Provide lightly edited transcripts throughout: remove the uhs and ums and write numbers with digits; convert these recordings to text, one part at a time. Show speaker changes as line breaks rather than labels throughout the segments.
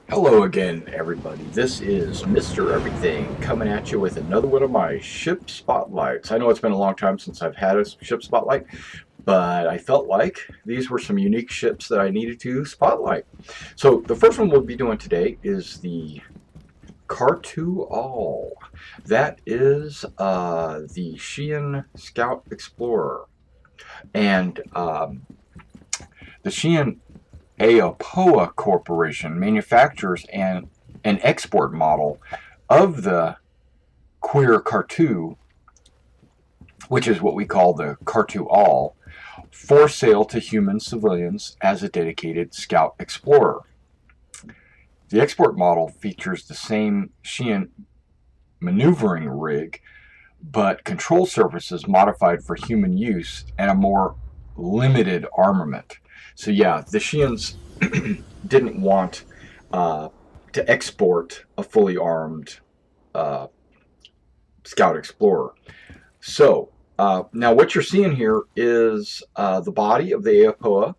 Hello again, everybody. This is Mr. Everything coming at you with another one of my ship spotlights. I know it's been a long time since I've had a ship spotlight, but I felt like these were some unique ships that I needed to spotlight. So the first one we'll be doing today is the Khartu All. That is the Xi'an Scout Explorer. And the Xi'an Aopoa Corporation manufactures an export model of the Queer Khartu, which is what we call the Khartu All, for sale to human civilians as a dedicated scout explorer. The export model features the same Xi'an maneuvering rig, but control surfaces modified for human use and a more limited armament. So yeah, the Xi'ans didn't want to export a fully armed uh, Scout Explorer. So now what you're seeing here is the body of the Aopoa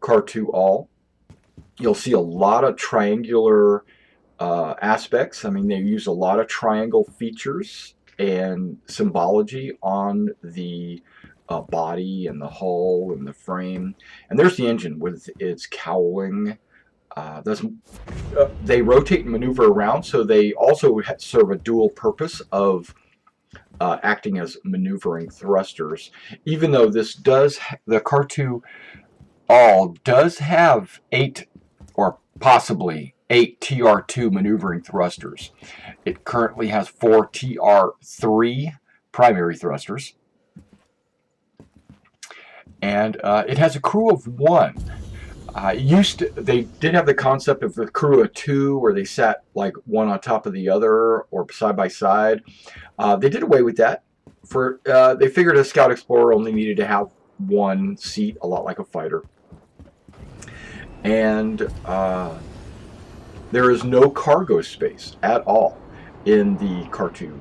Khartu All. You'll see a lot of triangular aspects. I mean, they use a lot of triangle features and symbology on the body and the hull and the frame. And there's the engine with its cowling. They rotate and maneuver around, so they also serve a dual purpose of acting as maneuvering thrusters. Even though the Khartu All does have 8 or possibly 8 TR2 maneuvering thrusters. It currently has 4 TR3 primary thrusters, and it has a crew of 1. They did have the concept of the crew of 2, where they sat like one on top of the other or side by side. They did away with that. They figured a Scout Explorer only needed to have 1 seat, a lot like a fighter. And there is no cargo space at all in the Khartu.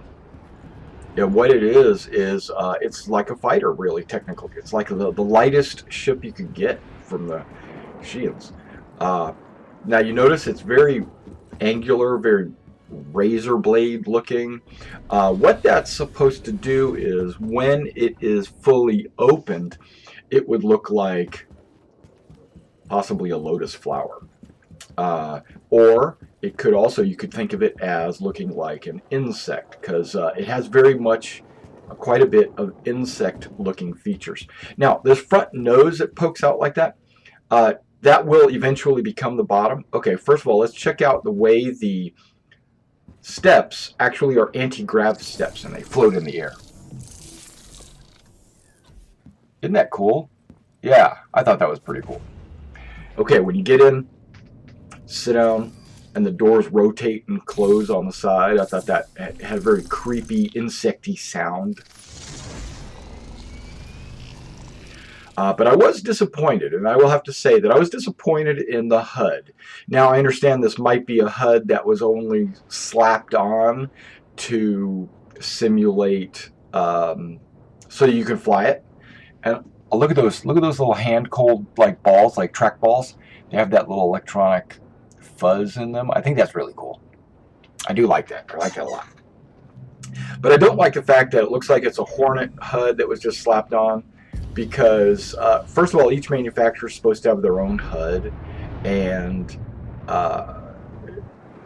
And what it is it's like a fighter, really, technically. It's like the lightest ship you could get from the Xi'ans. Now you notice it's very angular, very razor blade looking. What that's supposed to do is when it is fully opened, it would look like possibly a lotus flower. Or it could also, you could think of it as looking like an insect, because it has very much quite a bit of insect looking features. Now this front nose that pokes out like that, that will eventually become the bottom. Okay, first of all, let's check out the way the steps actually are anti-grav steps, and they float in the air. Isn't that cool? Yeah, I thought that was pretty cool. Okay, when you get in, sit down, and the doors rotate and close on the side. I thought that had a very creepy, insecty sound. But I was disappointed, and I will have to say that I was disappointed in the HUD. Now, I understand this might be a HUD that was only slapped on to simulate so you can fly it. And look at those little hand-cold like balls, like track balls. They have that little electronic fuzz in them. I think that's really cool. I do like that. I like that a lot. But I don't like the fact that it looks like it's a Hornet HUD that was just slapped on, because first of all, each manufacturer is supposed to have their own HUD, and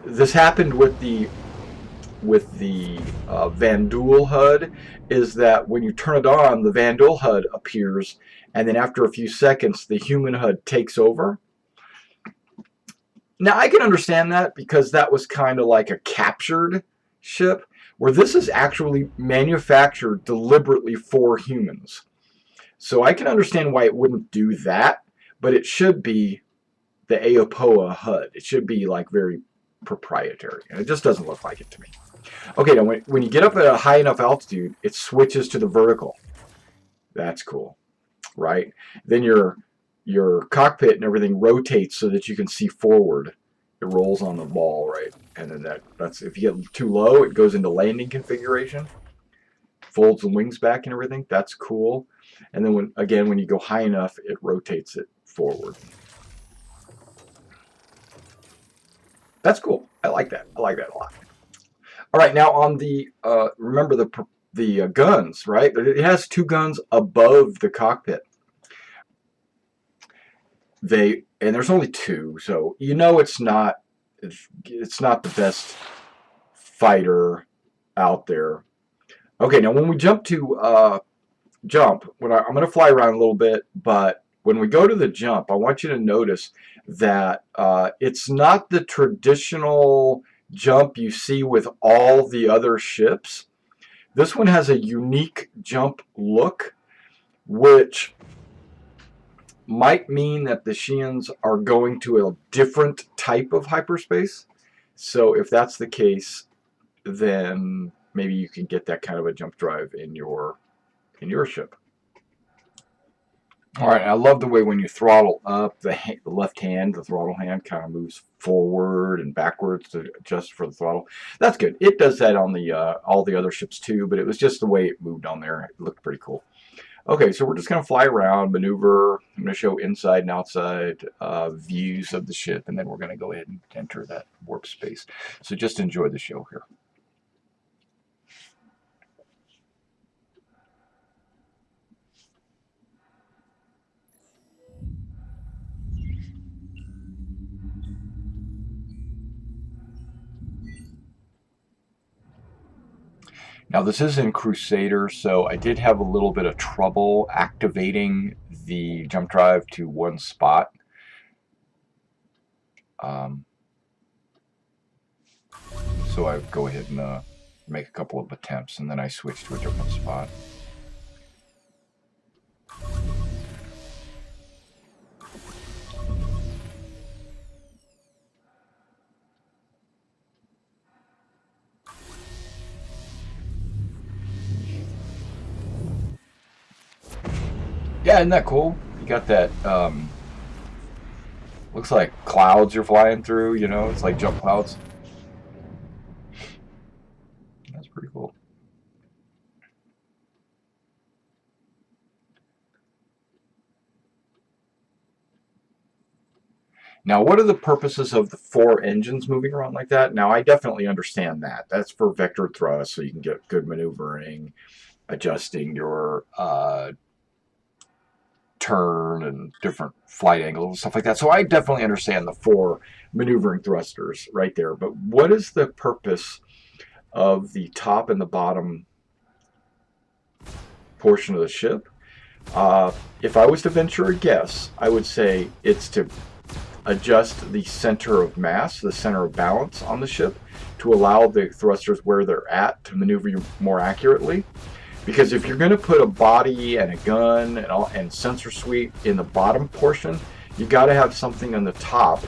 this happened with the Vandul HUD, is that when you turn it on, the Vandul HUD appears, and then after a few seconds, the human HUD takes over. Now, I can understand that, because that was kind of like a captured ship, where this is actually manufactured deliberately for humans. So I can understand why it wouldn't do that, but it should be the Aopoa HUD. It should be like very proprietary, and it just doesn't look like it to me. Okay, now when you get up at a high enough altitude, it switches to the vertical. That's cool, right? Then your cockpit and everything rotates so that you can see forward. It rolls on the ball, right? And then that's if you get too low, it goes into landing configuration, folds the wings back and everything. That's cool. And then when you go high enough, it rotates it forward. That's cool. I like that. I like that a lot. All right, now on the remember the guns, right? It has two guns above the cockpit. And there's only two, so you know it's not the best fighter out there. Okay, now when we jump to I'm going to fly around a little bit, but when we go to the jump, I want you to notice that it's not the traditional jump you see with all the other ships. This one has a unique jump look, which might mean that the Xians are going to a different type of hyperspace. So if that's the case, then maybe you can get that kind of a jump drive in your ship. All right, I love the way when you throttle up, the left hand, the throttle hand kind of moves forward and backwards to adjust for the throttle. That's good. It does that on the all the other ships too, but it was just the way it moved on there. It looked pretty cool. Okay, so we're just going to fly around, maneuver. I'm going to show inside and outside views of the ship, and then we're going to go ahead and enter that warp space. So just enjoy the show here. Now this is in Crusader, so I did have a little bit of trouble activating the jump drive to one spot. So I go ahead and make a couple of attempts, and then I switch to a different spot. Yeah, isn't that cool? You got that, looks like clouds you're flying through, you know, it's like jump clouds. That's pretty cool. Now, what are the purposes of the four engines moving around like that? Now, I definitely understand that. That's for vector thrust, so you can get good maneuvering, adjusting your turn and different flight angles and stuff like that. So I definitely understand the four maneuvering thrusters right there. But what is the purpose of the top and the bottom portion of the ship? If I was to venture a guess, I would say it's to adjust the center of mass, the center of balance on the ship, to allow the thrusters where they're at to maneuver you more accurately. Because if you're going to put a body and a gun and sensor suite in the bottom portion, you got to have something on the top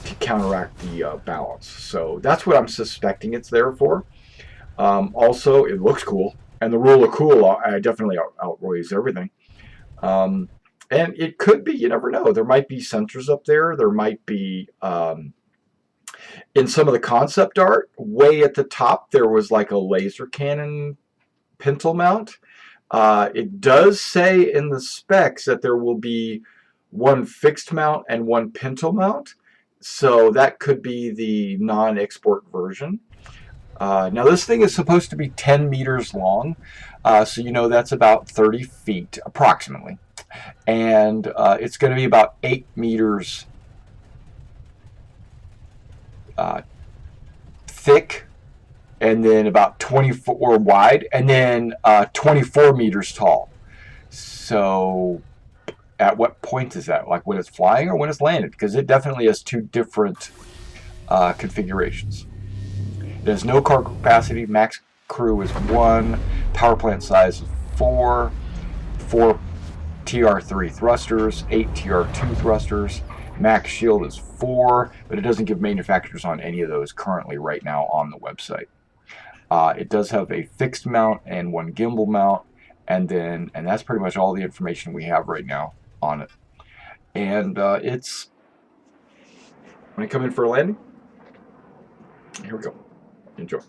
to counteract the balance. So that's what I'm suspecting it's there for. Also, it looks cool, and the rule of cool definitely outweighs everything. And it could be, you never know. There might be sensors up there. There might be, in some of the concept art, way at the top, there was like a laser cannon pintle mount. It does say in the specs that there will be one fixed mount and one pintle mount. So that could be the non-export version. Now this thing is supposed to be 10 meters long. So you know that's about 30 feet approximately. And it's going to be about 8 meters thick, and then about 24 wide, and then 24 meters tall. So at what point is that? Like when it's flying or when it's landed? Because it definitely has two different configurations. It has no cargo capacity. Max crew is 1. Power plant size is 4. 4 TR3 thrusters, 8 TR2 thrusters. Max shield is 4, but it doesn't give manufacturers on any of those currently right now on the website. It does have a fixed mount and one gimbal mount, and that's pretty much all the information we have right now on it. And it's when I come in for a landing. Here we go. Enjoy.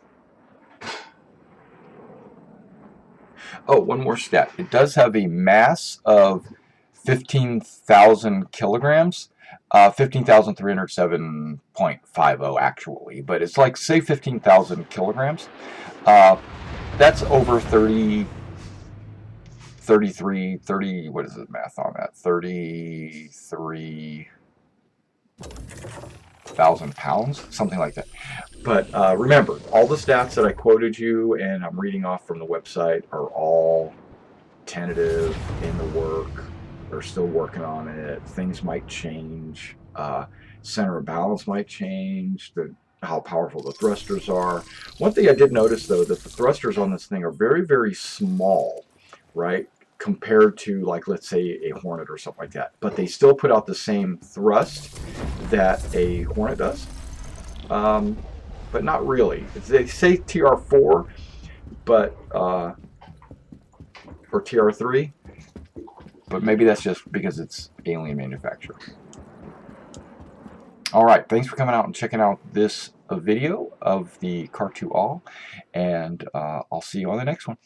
Oh, one more stat. It does have a mass of 15,000 kilograms. 15,307.50 actually, but it's like, say 15,000 kilograms. That's over 30, 33, 30, what is the math on that? 33,000 pounds, something like that. But remember, all the stats that I quoted you and I'm reading off from the website are all tentative, in the work. They're still working on it. Things might change. Center of balance might change. How powerful the thrusters are. One thing I did notice, though, that the thrusters on this thing are very, very small, right? Compared to, like, let's say a Hornet or something like that. But they still put out the same thrust that a Hornet does. But not really. They say TR4, but or TR3, but maybe that's just because it's alien manufacturer. All right, thanks for coming out and checking out this video of the Khartu All, and I'll see you on the next one.